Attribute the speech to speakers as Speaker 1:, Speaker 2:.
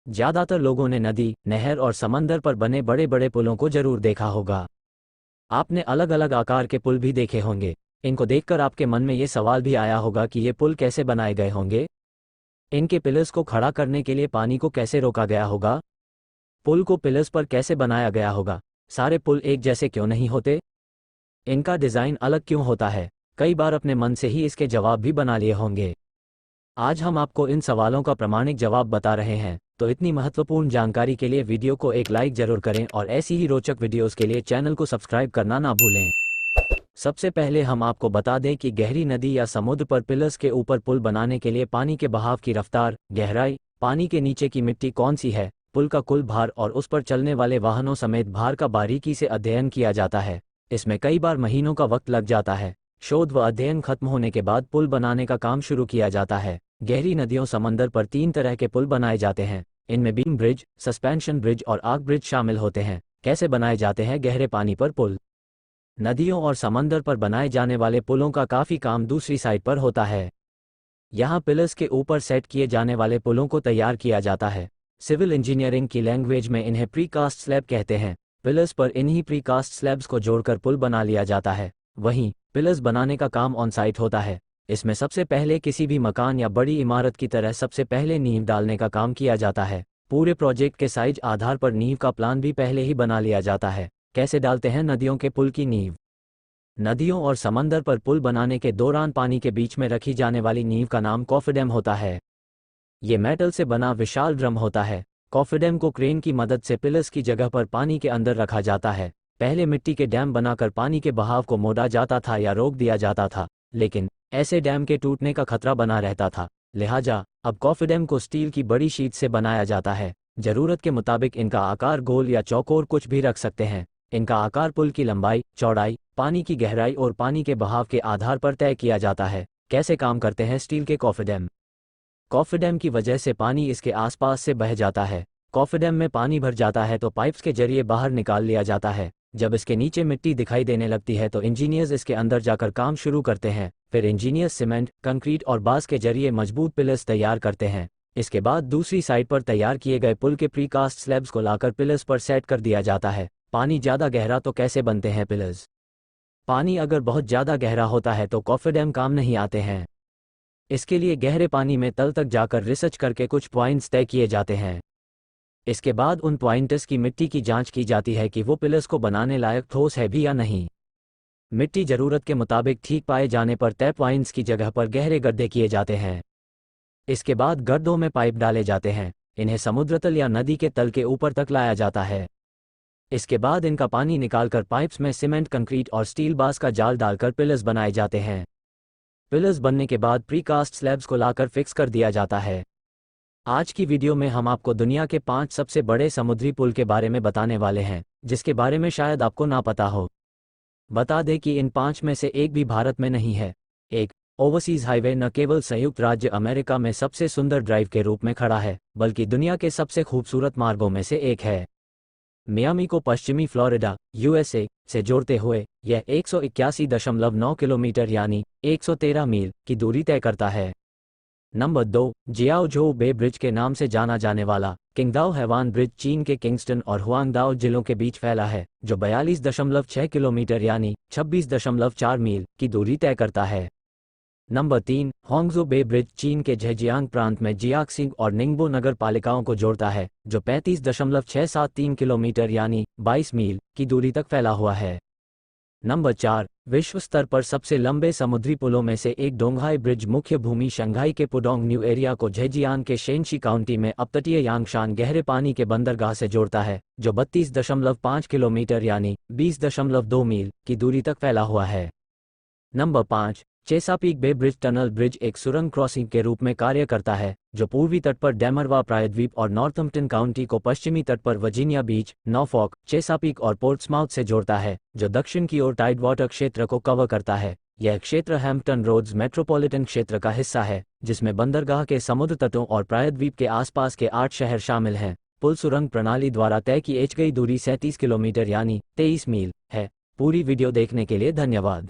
Speaker 1: ज्यादातर लोगों ने नदी, नहर और समंदर पर बने बड़े बड़े पुलों को जरूर देखा होगा। आपने अलग अलग आकार के पुल भी देखे होंगे। इनको देखकर आपके मन में ये सवाल भी आया होगा कि ये पुल कैसे बनाए गए होंगे, इनके पिलर्स को खड़ा करने के लिए पानी को कैसे रोका गया होगा, पुल को पिलर्स पर कैसे बनाया गया होगा, सारे पुल एक जैसे क्यों नहीं होते, इनका डिज़ाइन अलग क्यों होता है। कई बार अपने मन से ही इसके जवाब भी बना लिए होंगे। आज हम आपको इन सवालों का प्रामाणिक जवाब बता रहे हैं, तो इतनी महत्वपूर्ण जानकारी के लिए वीडियो को एक लाइक जरूर करें और ऐसी ही रोचक वीडियोस के लिए चैनल को सब्सक्राइब करना ना भूलें। सबसे पहले हम आपको बता दें कि गहरी नदी या समुद्र पर पिलर्स के ऊपर पुल बनाने के लिए पानी के बहाव की रफ्तार, गहराई, पानी के नीचे की मिट्टी कौन सी है, पुल का कुल भार और उस पर चलने वाले वाहनों समेत भार का बारीकी से अध्ययन किया जाता है। इसमें कई बार महीनों का वक्त लग जाता है। शोध व अध्ययन खत्म होने के बाद पुल बनाने का काम शुरू किया जाता है। गहरी नदियों समंदर पर 3 तरह के पुल बनाए जाते हैं। इनमें बीम ब्रिज, सस्पेंशन ब्रिज और आर्क ब्रिज शामिल होते हैं। कैसे बनाए जाते हैं गहरे पानी पर पुल? नदियों और समंदर पर बनाए जाने वाले पुलों का काफ़ी काम दूसरी साइड पर होता है। यहाँ पिलर्स के ऊपर सेट किए जाने वाले पुलों को तैयार किया जाता है। सिविल इंजीनियरिंग की लैंग्वेज में इन्हें प्रीकास्ट स्लैब कहते हैं। पिलर्स पर इन्हीं प्रीकास्ट स्लैब्स को जोड़कर पुल बना लिया जाता है। वहीं पिलर्स बनाने का काम ऑन साइट होता है। इसमें सबसे पहले किसी भी मकान या बड़ी इमारत की तरह सबसे पहले नींव डालने का काम किया जाता है। पूरे प्रोजेक्ट के साइज आधार पर नींव का प्लान भी पहले ही बना लिया जाता है। कैसे डालते हैं नदियों के पुल की नींव? नदियों और समंदर पर पुल बनाने के दौरान पानी के बीच में रखी जाने वाली नींव का नाम कॉफरडैम होता है। ये मेटल से बना विशाल ड्रम होता है। कॉफरडैम को क्रेन की मदद से पिलर्स की जगह पर पानी के अंदर रखा जाता है। पहले मिट्टी के डैम बनाकर पानी के बहाव को मोड़ा जाता था या रोक दिया जाता था, लेकिन ऐसे डैम के टूटने का खतरा बना रहता था। लिहाजा अब कॉफरडैम को स्टील की बड़ी शीट से बनाया जाता है। जरूरत के मुताबिक इनका आकार गोल या चौकोर कुछ भी रख सकते हैं। इनका आकार पुल की लंबाई, चौड़ाई, पानी की गहराई और पानी के बहाव के आधार पर तय किया जाता है। कैसे काम करते हैं स्टील के कॉफरडैम? कॉफरडैम की वजह से पानी इसके आसपास से बह जाता है। कॉफरडैम में पानी भर जाता है तो पाइप्स के जरिए बाहर निकाल लिया जाता है। जब इसके नीचे मिट्टी दिखाई देने लगती है तो इंजीनियर्स इसके अंदर जाकर काम शुरू करते हैं। फिर इंजीनियर्स सीमेंट, कंक्रीट और बांस के जरिए मजबूत पिलर्स तैयार करते हैं। इसके बाद दूसरी साइड पर तैयार किए गए पुल के प्रीकास्ट स्लैब्स को लाकर पिलर्स पर सेट कर दिया जाता है। पानी ज़्यादा गहरा तो कैसे बनते हैं पिलर्स? पानी अगर बहुत ज़्यादा गहरा होता है तो कॉफरडैम काम नहीं आते हैं। इसके लिए गहरे पानी में तल तक जाकर रिसर्च करके कुछ पॉइंट्स तय किए जाते हैं। इसके बाद उन पॉइंट्स की मिट्टी की जांच की जाती है कि वो पिलर्स को बनाने लायक ठोस है भी या नहीं। मिट्टी ज़रूरत के मुताबिक ठीक पाए जाने पर तय पॉइंट्स की जगह पर गहरे गड्ढे किए जाते हैं। इसके बाद गड्ढों में पाइप डाले जाते हैं। इन्हें समुद्र तल या नदी के तल के ऊपर तक लाया जाता है। इसके बाद इनका पानी निकालकर पाइप्स में सीमेंट, कंक्रीट और स्टील बास का जाल डालकर पिलर्स बनाए जाते हैं। पिलर्स बनने के बाद प्रीकास्ट स्लैब्स को लाकर फिक्स कर दिया जाता है। आज की वीडियो में हम आपको दुनिया के 5 सबसे बड़े समुद्री पुल के बारे में बताने वाले हैं, जिसके बारे में शायद आपको ना पता हो। बता दें कि इन 5 में से एक भी भारत में नहीं है। एक ओवरसीज हाईवे न केवल संयुक्त राज्य अमेरिका में सबसे सुंदर ड्राइव के रूप में खड़ा है, बल्कि दुनिया के सबसे खूबसूरत मार्गों में से एक है। मियामी को पश्चिमी फ्लोरिडा, यूएसए से जोड़ते हुए यह 181.9 किलोमीटर यानी 113 मील की दूरी तय करता है। नंबर 2, जियाओजोउ बे ब्रिज के नाम से जाना जाने वाला किंगदाओ हैवान ब्रिज चीन के किंगस्टन और हुआंगदाओ जिलों के बीच फैला है, जो 42.6 किलोमीटर यानी 26.4 मील की दूरी तय करता है। नंबर 3, होंगजो बे ब्रिज चीन के झेजियांग प्रांत में जियाक्सिंग और निंगबो नगर पालिकाओं को जोड़ता है, जो 35.673 किलोमीटर यानी 22 मील की दूरी तक फैला हुआ है। नंबर 4, विश्व स्तर पर सबसे लंबे समुद्री पुलों में से एक डोंगहाई ब्रिज मुख्य भूमि शंघाई के पुडोंग न्यू एरिया को झेजियान के शेनशी काउंटी में अपतटीय यांगशान गहरे पानी के बंदरगाह से जोड़ता है, जो 32.5 किलोमीटर यानी 20.2 मील की दूरी तक फैला हुआ है। Number 5, Chesapeake Bay bridge tunnel bridge एक सुरंग क्रॉसिंग के रूप में कार्य करता है, जो पूर्वी तट पर डेमरवा प्रायद्वीप और नॉर्थम्पटन काउंटी को पश्चिमी तट पर वर्जीनिया बीच, नॉफॉक, चेसापीक और पोर्ट्समाउथ से जोड़ता है, जो दक्षिण की ओर टाइड वाटर क्षेत्र को कवर करता है। यह क्षेत्र हैम्पटन रोड्स मेट्रोपॉलिटन क्षेत्र का हिस्सा है, जिसमें बंदरगाह के समुद्र तटों और प्रायद्वीप के आसपास के 8 शहर शामिल हैं। पुल सुरंग प्रणाली द्वारा तय की गई दूरी 37 किलोमीटर यानी 23 मील है। पूरी वीडियो देखने के लिए धन्यवाद।